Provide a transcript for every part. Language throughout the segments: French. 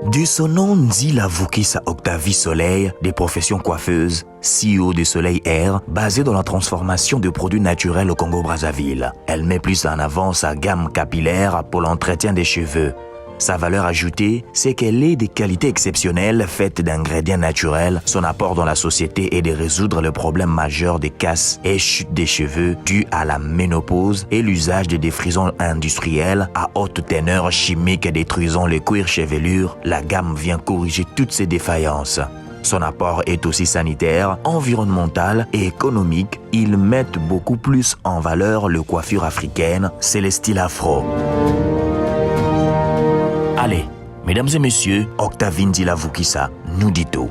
De son nom, Nzila Vukisa Octavie Soleil, des professions coiffeuses, CEO de Soleil Air, basée dans la transformation de produits naturels au Congo-Brazzaville. Elle met plus en avant sa gamme capillaire pour l'entretien des cheveux. Sa valeur ajoutée, c'est qu'elle est des qualités exceptionnelles faites d'ingrédients naturels. Son apport dans la société est de résoudre le problème majeur des casses et chutes des cheveux dues à la ménopause et l'usage de défrisants industriels à haute teneur chimique détruisant le cuir chevelure. La gamme vient corriger toutes ces défaillances. Son apport est aussi sanitaire, environnemental et économique. Ils mettent beaucoup plus en valeur le coiffure africaine, c'est le style afro. Allez, mesdames et messieurs, Octavie Nzila Vukisa nous dit tout.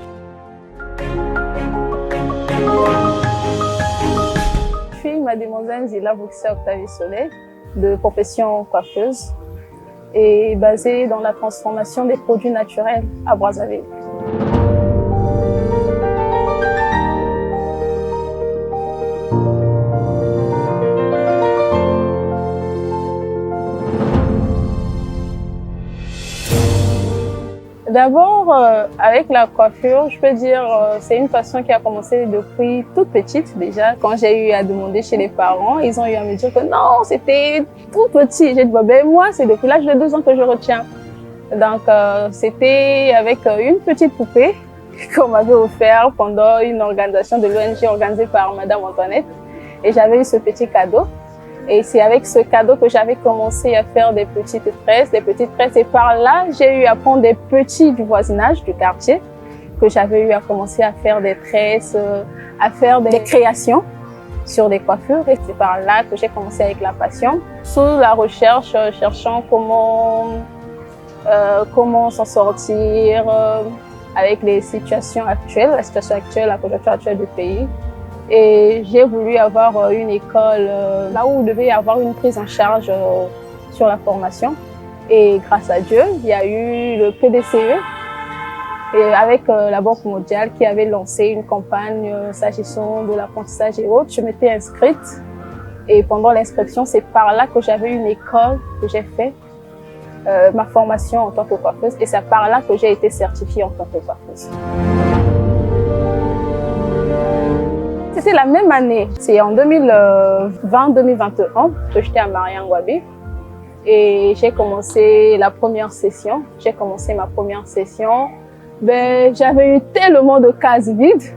Je suis mademoiselle Nzila Vukisa Octavie Soleil, de profession coiffeuse et basée dans la transformation des produits naturels à Brazzaville. D'abord, avec la coiffure, je peux dire c'est une passion qui a commencé depuis toute petite déjà. Quand j'ai eu à demander chez les parents, ils ont eu à me dire que non, c'était tout petit. J'ai dit, ben moi, c'est depuis l'âge de 2 ans que je retiens. Donc, c'était avec une petite poupée qu'on m'avait offert pendant une organisation de l'ONG organisée par Madame Antoinette. Et j'avais eu ce petit cadeau. Et c'est avec ce cadeau que j'avais commencé à faire des petites tresses. Et par là, j'ai eu à prendre des petits du voisinage, du quartier, que j'avais eu à commencer à faire des tresses, à faire des créations sur des coiffures. Et c'est par là que j'ai commencé avec la passion. Sous la recherche, cherchant comment s'en sortir avec les situations actuelles, la conjoncture actuelle du pays. Et j'ai voulu avoir une école là où il devait y avoir une prise en charge sur la formation. Et grâce à Dieu, il y a eu le PDCE et avec la Banque mondiale qui avait lancé une campagne s'agissant de l'apprentissage et autres. Je m'étais inscrite et pendant l'inscription, c'est par là que j'avais une école que j'ai fait ma formation en tant que coiffeuse et c'est par là que j'ai été certifiée en tant que coiffeuse. C'était la même année, c'est en 2020-2021 que j'étais à Mariangouabi et j'ai commencé ma première session. Ben, j'avais eu tellement de cases vides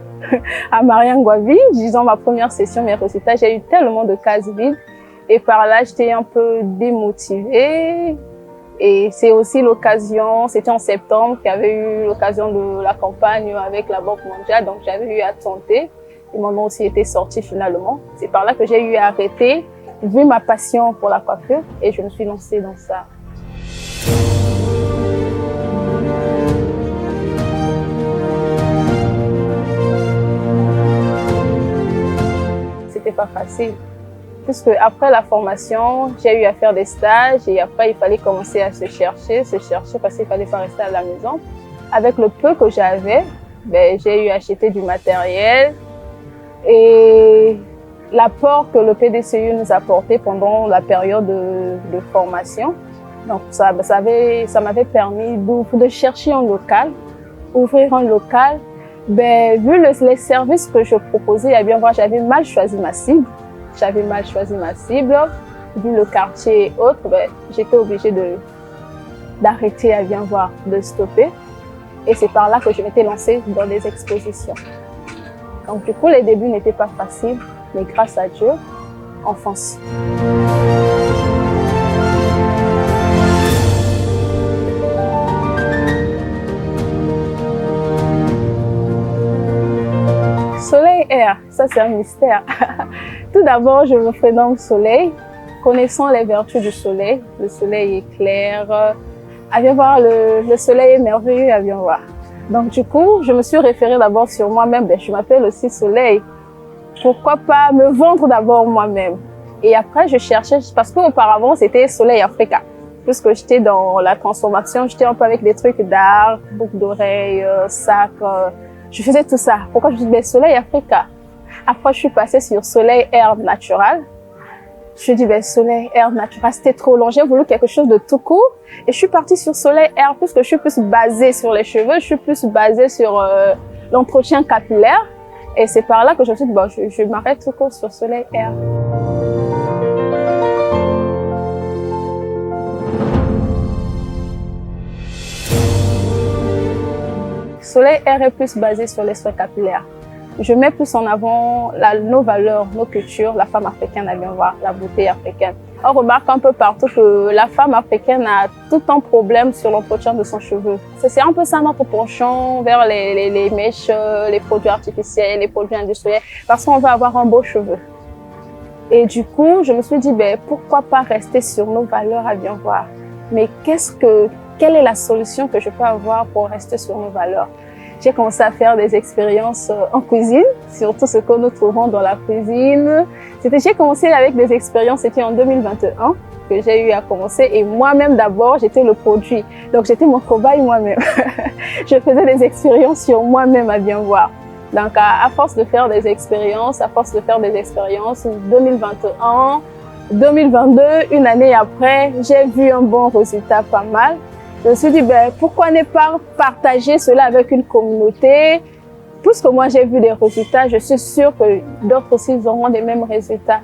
à Mariangouabi, disons ma première session, mes résultats, j'ai eu tellement de cases vides et par là j'étais un peu démotivée. Et c'est aussi l'occasion, c'était en septembre qu'il y avait eu l'occasion de la campagne avec la Banque mondiale, donc j'avais eu à tenter. Et mon nom aussi était sorti finalement. C'est par là que j'ai eu à arrêter, vu ma passion pour la coiffure, et je me suis lancée dans ça. C'était pas facile. Puisque après la formation, j'ai eu à faire des stages et après il fallait commencer à se chercher parce qu'il fallait pas rester à la maison. Avec le peu que j'avais, ben, j'ai eu à acheter du matériel. Et l'apport que le PDCU nous a apporté pendant la période de formation, donc ça m'avait permis de chercher un local, ouvrir un local. Ben, vu les services que je proposais, à bien voir, j'avais mal choisi ma cible. Vu le quartier et autres, ben, j'étais obligée d'arrêter à bien voir, de stopper. Et c'est par là que je m'étais lancée dans des expositions. Donc du coup, les débuts n'étaient pas faciles, mais grâce à Dieu, on fonce. Soleil Air, ça c'est un mystère. Tout d'abord, je me prénomme Soleil, connaissant les vertus du soleil. Le soleil est clair. À bien voir, le soleil est merveilleux, à bien voir. Donc du coup, je me suis référée d'abord sur moi-même. Ben, je m'appelle aussi Soleil. Pourquoi pas me vendre d'abord moi-même? Et après, je cherchais, parce qu'auparavant, c'était Soleil Africa. puisque j'étais dans la transformation, j'étais un peu avec des trucs d'art, boucles d'oreilles, sacs. Je faisais tout ça. Pourquoi je dis ben, Soleil Africa? Après, je suis passée sur Soleil Herbe Naturale. Je dis ben, Soleil Herbe Naturale, c'était trop long. J'ai voulu quelque chose de tout court. Et je suis partie sur Soleil Herbe, puisque je suis plus basée sur les cheveux, je suis plus basée sur l'entretien capillaire. Et c'est par là que je me suis dit, bon, je m'arrête tout court sur Soleil Herbe. Soleil Air est plus basé sur les soins capillaires. Je mets plus en avant nos valeurs, nos cultures, la femme africaine, elle vient voir la beauté africaine. On remarque un peu partout que la femme africaine a tout un problème sur l'entretien de son cheveu. C'est un peu ça notre penchant vers les mèches, les produits artificiels, les produits industriels, parce qu'on veut avoir un beau cheveu. Et du coup, je me suis dit, ben, pourquoi pas rester sur nos valeurs à bien voir? Mais quelle est la solution que je peux avoir pour rester sur nos valeurs? J'ai commencé à faire des expériences en cuisine, surtout ce que nous trouvons dans la cuisine. J'ai commencé avec des expériences, c'était en 2021 que j'ai eu à commencer. Et moi-même d'abord, j'étais le produit. Donc j'étais mon cobaye moi-même. Je faisais des expériences sur moi-même à bien voir. Donc à force de faire des expériences, 2021, 2022, une année après, j'ai vu un bon résultat pas mal. Je me suis dit, ben, pourquoi ne pas partager cela avec une communauté? Puisque moi j'ai vu des résultats, je suis sûre que d'autres aussi auront les mêmes résultats.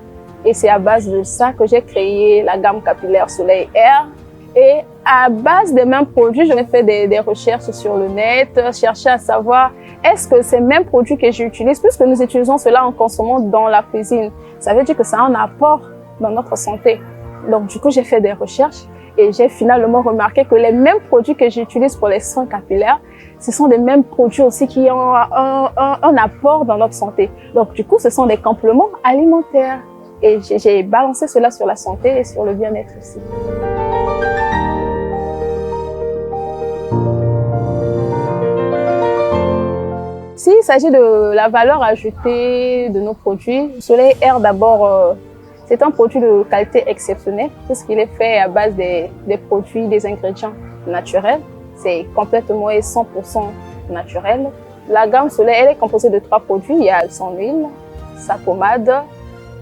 Et c'est à base de ça que j'ai créé la gamme capillaire Soleil Air. Et à base des mêmes produits, je fait des recherches sur le net, chercher à savoir est-ce que ces mêmes produits que j'utilise, puisque nous utilisons cela en consommant dans la cuisine, ça veut dire que ça a un apport dans notre santé. Donc du coup, j'ai fait des recherches. Et j'ai finalement remarqué que les mêmes produits que j'utilise pour les soins capillaires, ce sont des mêmes produits aussi qui ont un apport dans notre santé. Donc du coup, ce sont des compléments alimentaires. Et j'ai balancé cela sur la santé et sur le bien-être aussi. S'il s'agit de la valeur ajoutée de nos produits, Soleil Air d'abord, c'est un produit de qualité exceptionnelle puisqu'il est fait à base des produits, des ingrédients naturels. C'est complètement et 100% naturel. La gamme Soleil, elle est composée de 3 produits. Il y a son huile, sa pommade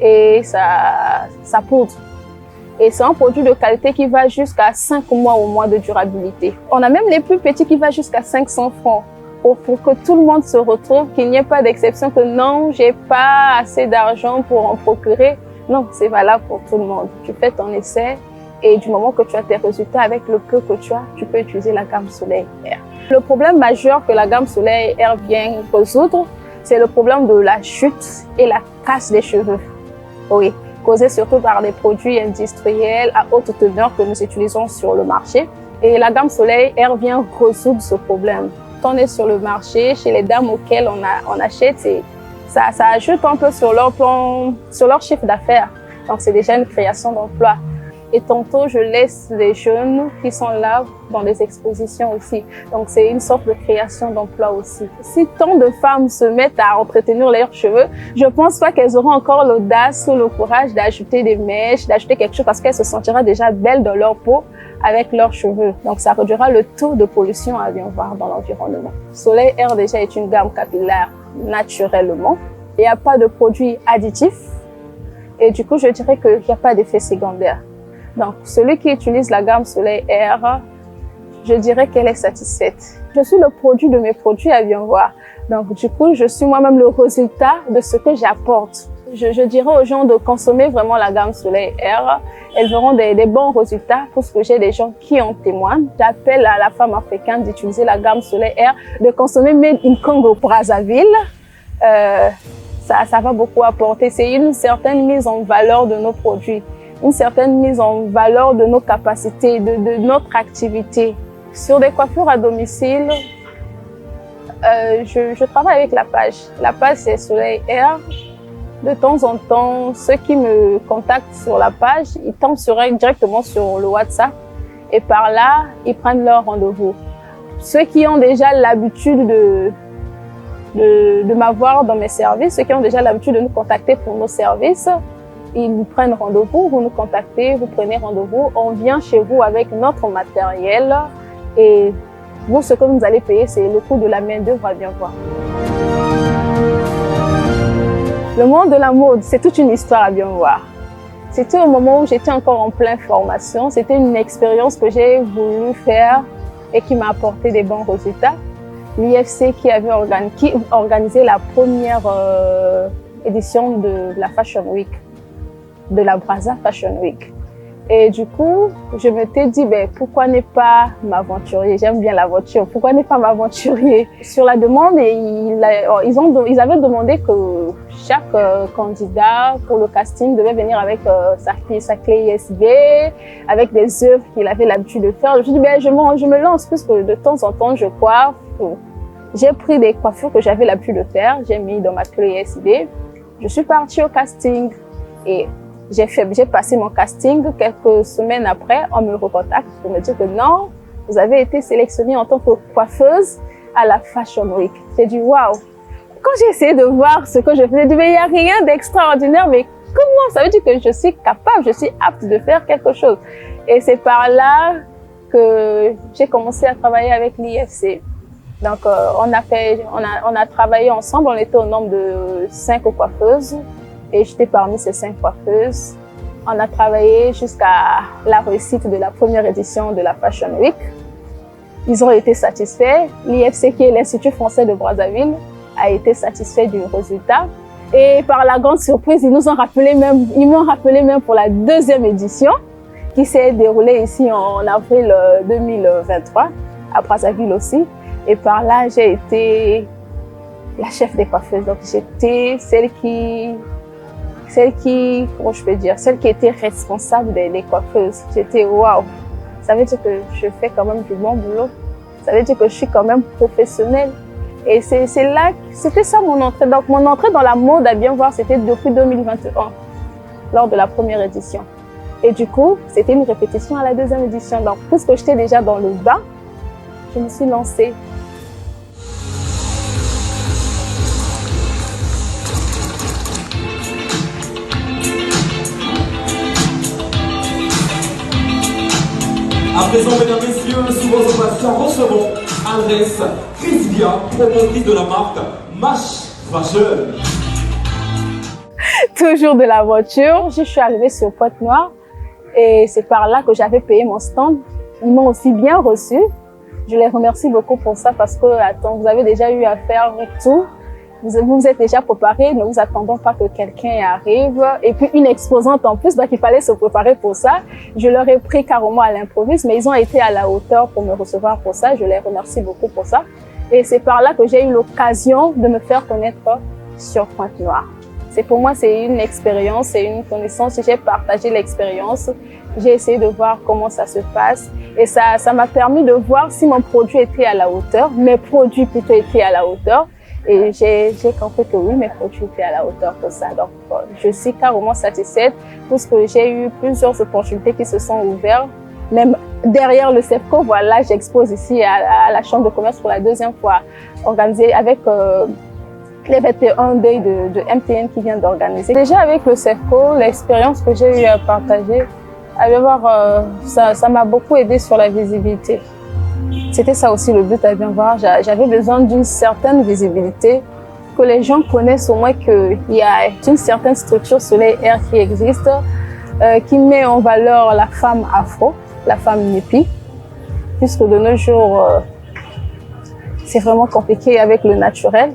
et sa poudre. Et c'est un produit de qualité qui va jusqu'à 5 mois au moins de durabilité. On a même les plus petits qui vont jusqu'à 500 francs. Pour que tout le monde se retrouve, qu'il n'y ait pas d'exception que non, j'ai pas assez d'argent pour en procurer. Non, c'est valable pour tout le monde. Tu fais ton essai et du moment que tu as tes résultats avec le peu que tu as, tu peux utiliser la gamme Soleil Air. Le problème majeur que la gamme Soleil Air vient résoudre, c'est le problème de la chute et la casse des cheveux. Oui, causé surtout par des produits industriels à haute teneur que nous utilisons sur le marché. Et la gamme Soleil Air vient résoudre ce problème. Quand on est sur le marché, chez les dames auxquelles on achète, ça ajoute un peu sur leur chiffre d'affaires. Donc, c'est déjà une création d'emploi. Et tantôt, je laisse les jeunes qui sont là dans des expositions aussi. Donc, c'est une sorte de création d'emploi aussi. Si tant de femmes se mettent à entretenir leurs cheveux, je pense pas qu'elles auront encore l'audace ou le courage d'ajouter des mèches, d'ajouter quelque chose parce qu'elles se sentiront déjà belles dans leur peau avec leurs cheveux. Donc, ça réduira le taux de pollution à bien voir dans l'environnement. Soleil Air déjà est une gamme capillaire naturellement. Il n'y a pas de produits additifs et du coup, je dirais qu'il n'y a pas d'effet secondaire. Donc, celui qui utilise la gamme Soleil Air, je dirais qu'elle est satisfaite. Je suis le produit de mes produits à bien voir. Donc, du coup, je suis moi-même le résultat de ce que j'apporte. Je dirais aux gens de consommer vraiment la gamme Soleil Air. Elles verront des bons résultats puisque j'ai des gens qui en témoignent. J'appelle à la femme africaine d'utiliser la gamme Soleil Air, de consommer Made in Congo Brazzaville. Ça va beaucoup apporter. C'est une certaine mise en valeur de nos produits, une certaine mise en valeur de nos capacités, de notre activité. Sur des coiffures à domicile, je travaille avec la page. La page, c'est Soleil Air. De temps en temps, ceux qui me contactent sur la page, ils tombent directement sur le WhatsApp et par là, ils prennent leur rendez-vous. Ceux qui ont déjà l'habitude de m'avoir dans mes services, ceux qui ont déjà l'habitude de nous contacter pour nos services, Ils prennent rendez-vous, vous nous contactez, vous prenez rendez-vous, on vient chez vous avec notre matériel et vous, ce que vous allez payer, c'est le coût de la main-d'œuvre à bien voir. Le monde de la mode, c'est toute une histoire à bien voir. C'était au moment où j'étais encore en pleine formation. C'était une expérience que j'ai voulu faire et qui m'a apporté des bons résultats. L'IFC qui organisé la première édition de la Fashion Week, de la Brazza Fashion Week. Et du coup, je m'étais dit, pourquoi ne pas m'aventurer? J'aime bien l'aventure. Pourquoi ne pas m'aventurer? Sur la demande, ils avaient demandé que chaque candidat pour le casting devait venir avec sa clé USB, avec des œuvres qu'il avait l'habitude de faire. Je me suis dit, je me lance puisque de temps en temps, je coiffe. J'ai pris des coiffures que j'avais l'habitude de faire. J'ai mis dans ma clé USB. Je suis partie au casting et j'ai passé mon casting. Quelques semaines après, on me recontacte pour me dire que non, vous avez été sélectionnée en tant que coiffeuse à la Fashion Week. J'ai dit waouh. Quand j'ai essayé de voir ce que je faisais, il n'y a rien d'extraordinaire, mais comment? Ça veut dire que je suis capable, je suis apte de faire quelque chose. Et c'est par là que j'ai commencé à travailler avec l'IFC. Donc, on a travaillé ensemble, on était au nombre de 5 coiffeuses. Et j'étais parmi ces 5 coiffeuses. On a travaillé jusqu'à la réussite de la première édition de la Fashion Week. Ils ont été satisfaits. L'IFC, qui est l'Institut français de Brazzaville, a été satisfait du résultat. Et par la grande surprise, ils m'ont rappelé même pour la deuxième édition, qui s'est déroulée ici en avril 2023, à Brazzaville aussi. Et par là, j'ai été la chef des coiffeuses. Donc, j'étais celle qui était responsable des coiffeuses. J'étais waouh. Ça veut dire que je fais quand même du bon boulot. Ça veut dire que je suis quand même professionnelle. Et c'était ça mon entrée. Donc mon entrée dans la mode, à bien voir, c'était depuis 2021, lors de la première édition. Et du coup, c'était une répétition à la deuxième édition. Donc puisque j'étais déjà dans le bain, je me suis lancée. À présent, mesdames, messieurs, sous vos ovations, recevons Andrés Crisvia, promotrice de la marque Mash Fashion. Toujours de la voiture. Je suis arrivée sur Pointe-Noire et c'est par là que j'avais payé mon stand. Ils m'ont aussi bien reçu. Je les remercie beaucoup pour ça parce que, vous avez déjà eu à faire tout. Vous vous êtes déjà préparé, ne vous attendons pas que quelqu'un arrive. Et puis une exposante en plus, donc il fallait se préparer pour ça. Je leur ai pris carrément à l'improviste, mais ils ont été à la hauteur pour me recevoir pour ça. Je les remercie beaucoup pour ça. Et c'est par là que j'ai eu l'occasion de me faire connaître sur Pointe-Noire. Pour moi, c'est une expérience, c'est une connaissance. J'ai partagé l'expérience. J'ai essayé de voir comment ça se passe. Et ça m'a permis de voir si mon produit était à la hauteur, mes produits plutôt étaient à la hauteur. Et j'ai compris que oui, mes produits étaient à la hauteur pour ça. Donc, je suis carrément satisfaite parce que j'ai eu plusieurs opportunités qui se sont ouvertes. Même derrière le CEFCO, voilà, j'expose ici à la Chambre de commerce pour la deuxième fois, organisée avec les 21 Day de MTN qui vient d'organiser. Déjà avec le CEFCO, l'expérience que j'ai eu à partager, ça m'a beaucoup aidé sur la visibilité. C'était ça aussi le but à bien voir. J'avais besoin d'une certaine visibilité, que les gens connaissent au moins qu'il y a une certaine structure Soleil Air qui existe, qui met en valeur la femme afro, la femme népi, puisque de nos jours, c'est vraiment compliqué avec le naturel.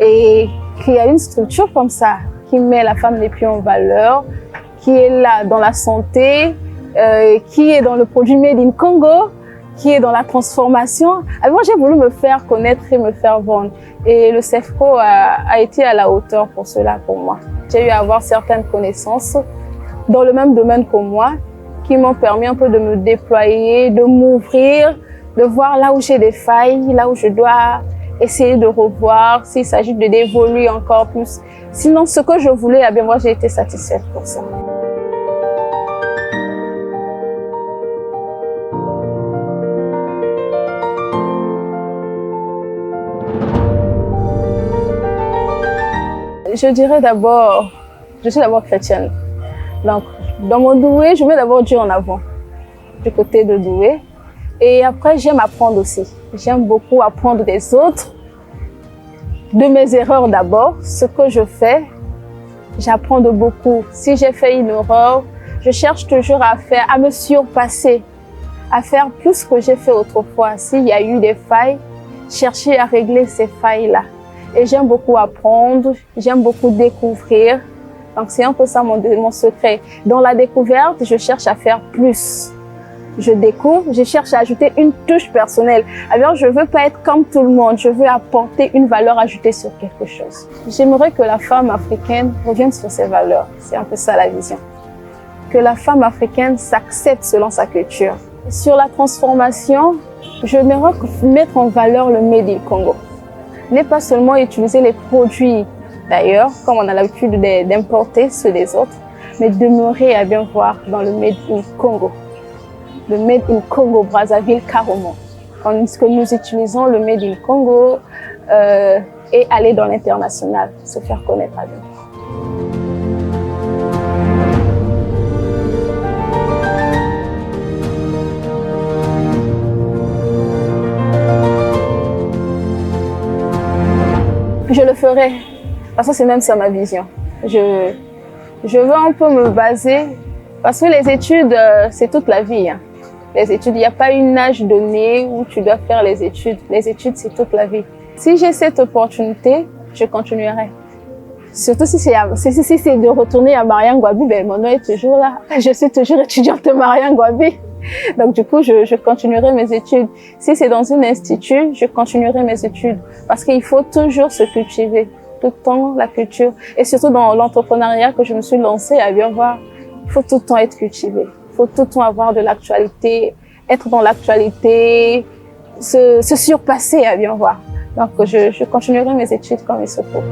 Et qu'il y a une structure comme ça, qui met la femme népi en valeur, qui est là dans la santé, qui est dans le produit Made in Congo, qui est dans la transformation. Alors, j'ai voulu me faire connaître et me faire vendre. Et le CEFCO a été à la hauteur pour cela, pour moi. J'ai eu à avoir certaines connaissances dans le même domaine que moi, qui m'ont permis un peu de me déployer, de m'ouvrir, de voir là où j'ai des failles, là où je dois essayer de revoir, s'il s'agit d'évoluer encore plus. Sinon, ce que je voulais, eh bien, moi, j'ai été satisfaite pour ça. Je dirais d'abord, je suis d'abord chrétienne. Donc, dans mon Doué, je mets d'abord Dieu en avant, du côté de Doué. Et après, j'aime apprendre aussi. J'aime beaucoup apprendre des autres, de mes erreurs d'abord. Ce que je fais, j'apprends de beaucoup. Si j'ai fait une erreur, je cherche toujours à me surpasser, à faire plus que j'ai fait autrefois. S'il y a eu des failles, chercher à régler ces failles-là. Et j'aime beaucoup apprendre, j'aime beaucoup découvrir. Donc c'est un peu ça mon secret. Dans la découverte, je cherche à faire plus. Je découvre, je cherche à ajouter une touche personnelle. Alors je veux pas être comme tout le monde, je veux apporter une valeur ajoutée sur quelque chose. J'aimerais que la femme africaine revienne sur ses valeurs. C'est un peu ça la vision. Que la femme africaine s'accepte selon sa culture. Sur la transformation, j'aimerais mettre en valeur le Made in Congo. Ne pas seulement utiliser les produits d'ailleurs, comme on a l'habitude d'importer ceux des autres, mais demeurer à bien voir dans le Made in Congo. Le Made in Congo Brazzaville carrément. Quand nous utilisons le Made in Congo et aller dans l'international, se faire connaître à bien. Je le ferai, parce que c'est même ça ma vision. Je veux un peu me baser, parce que les études, c'est toute la vie. Hein. Les études, il n'y a pas une âge donné où tu dois faire les études. Les études, c'est toute la vie. Si j'ai cette opportunité, je continuerai. Surtout si c'est de retourner à Marianne Gwabi, ben mon nom est toujours là. Je suis toujours étudiante de Marianne Gwabi. Donc du coup, je continuerai mes études. Si c'est dans un institut, je continuerai mes études. Parce qu'il faut toujours se cultiver, tout le temps la culture. Et surtout dans l'entrepreneuriat que je me suis lancée à bien voir, il faut tout le temps être cultivé. Il faut tout le temps avoir de l'actualité, être dans l'actualité, se surpasser à bien voir. Donc je continuerai mes études comme il se faut.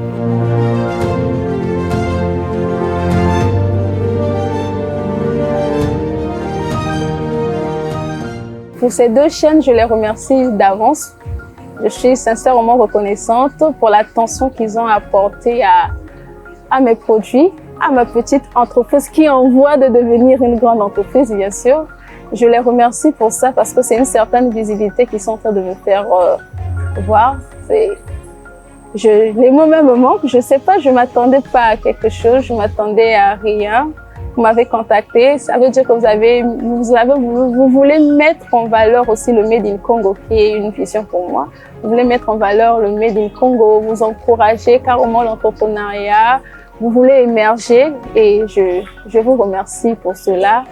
Pour ces deux chaînes, je les remercie d'avance. Je suis sincèrement reconnaissante pour l'attention qu'ils ont apportée à mes produits, à ma petite entreprise qui est en voie de devenir une grande entreprise, bien sûr. Je les remercie pour ça parce que c'est une certaine visibilité qu'ils sont en train de me faire voir. Les moments me manquent. Je sais pas, je m'attendais pas à quelque chose, je m'attendais à rien. Vous m'avez contacté, ça veut dire que vous voulez mettre en valeur aussi le Made in Congo, qui est une vision pour moi. Vous voulez mettre en valeur le Made in Congo, vous encouragez carrément l'entrepreneuriat, vous voulez émerger et je vous remercie pour cela.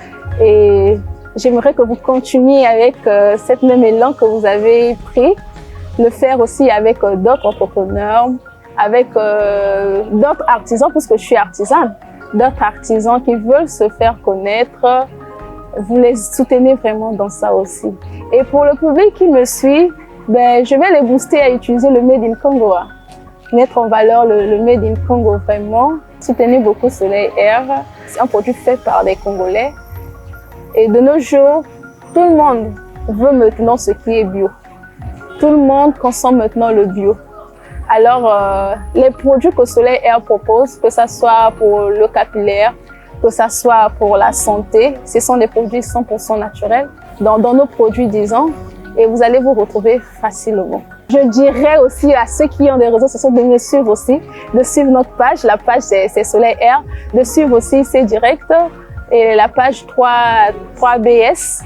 Et j'aimerais que vous continuiez avec cette même élan que vous avez pris, le faire aussi avec d'autres entrepreneurs, avec d'autres artisans, parce que je suis artisane. D'autres artisans qui veulent se faire connaître, vous les soutenez vraiment dans ça aussi. Et pour le public qui me suit, ben, je vais les booster à utiliser le Made in Congo. Hein. Mettre en valeur le Made in Congo vraiment. Soutenez beaucoup Soleil Air. C'est un produit fait par des Congolais. Et de nos jours, tout le monde veut maintenant ce qui est bio. Tout le monde consomme maintenant le bio. Alors, les produits que Soleil Air propose, que ce soit pour le capillaire, que ce soit pour la santé, ce sont des produits 100% naturels dans nos produits, disons, et vous allez vous retrouver facilement. Je dirais aussi à ceux qui ont des réseaux sociaux de me suivre aussi, de suivre notre page. La page, c'est Soleil Air. De suivre aussi C'est Direct et la page 3BS,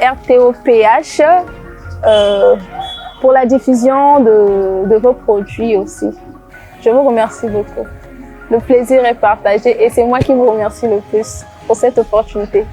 RTOPH. Pour la diffusion de vos produits aussi. Je vous remercie beaucoup. Le plaisir est partagé et c'est moi qui vous remercie le plus pour cette opportunité.